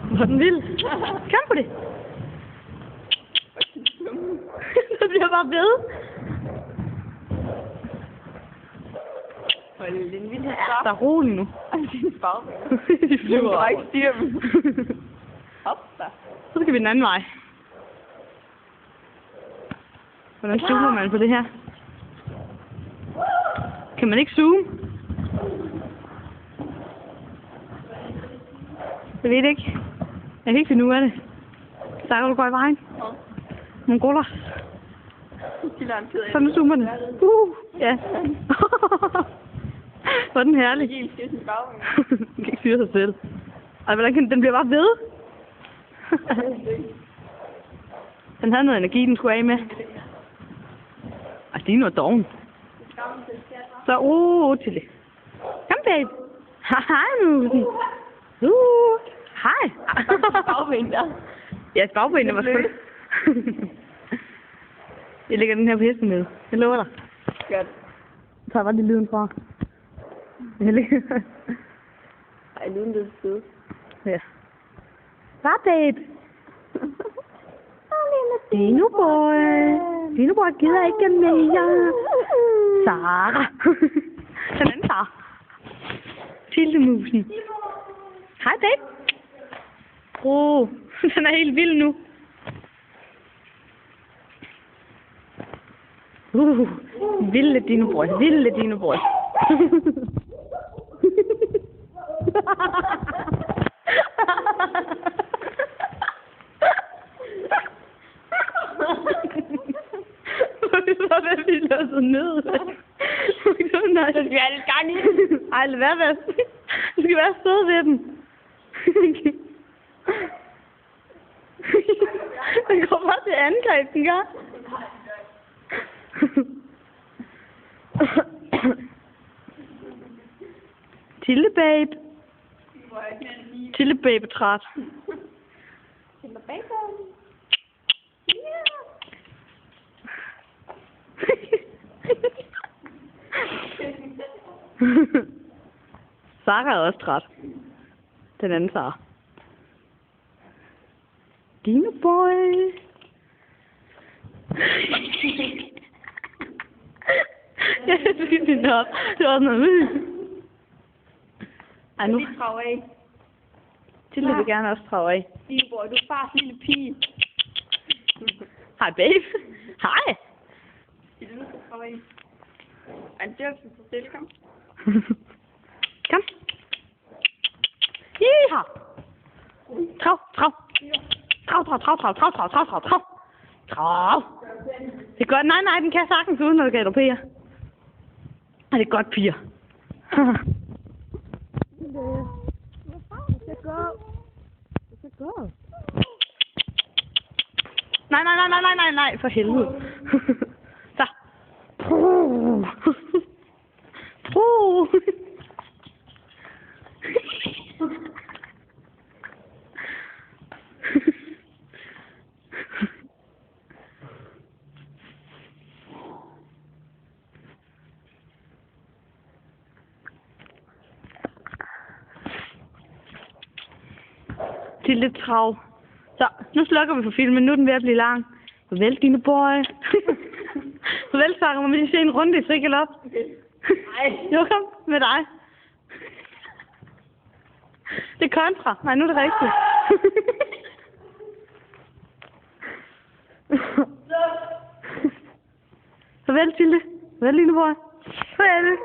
Hvor er den vild. Kom på det. Det bliver bare ved. Hold den vild her. Der er rolig nu. Ej, din bagben. De flyver Du kan over. ikke styre dem. Hop da. Så skal vi den anden vej. Hvordan zoomer man på det her? Kan man ikke zoome? Jeg ved det ikke. Jeg kan ikke finde ud af det. Så kan du gå i vejen. Nogle guller. Så nu zoomer den. Ja. Hvor er den herlig. Helt styre sin bagben. Den kan ikke styre sig selv. Ej, hvordan kan den bliver bare ved? Den havde noget energi, den skulle af med. Ej, det er noget doven. Så, til det. Kom, babe. Hej, musen. Hej. Bagben der. Ja, bagbenene var sgu. Jeg lægger den her på hesten med. Jeg lover dig. Godt. Jeg tager bare lige lyden fra. Jeg lægger. Ej, lyden det er sød. Ja. Hvad, babe? Dino boy gider ikke mere. Sara. Den anden Sara. Tildemusen. Hej, babe. Den er helt vild nu. Vilde Dino boy. Vilde Dino boy. Hvorfor er vi låset ned? Nej, Så skal vi have lidt gang i. Ej, lad være med. Du skal være sød ved den. Den går bare til angreb, den gør. Tilde babe. Tilde babe træt. Tilde babe. Sara er også træt. Den anden Sara. Dino boy. Jeg skal finde op. Det var sådan noget. Ej, nu. Trag af. Tilde vil gerne også trage af. Dino boy, du er fars lille pige. Hej, babe. Hej. Tilde, du skal trage af. Ej, det er for stille, kom. Kom. Yeehaw. Trav. Trav. Det er godt. Nej, den kan sagtens uden at galopere. Ej, det er godt, piger. Det skal gå. Nej, for helvede. Så. Til lidt trav. Så, nu slukker vi for filmen. Nu er den ved at blive lang. Farvel, Dino boy. Farvel, Sara. Må vi lige se en runde i frigalop? Okay. Nej. Jo, kom med dig. Det er kontra. Nej, nu er det rigtigt. Farvel, Tilde. Farvel, Dino boy. Farvel.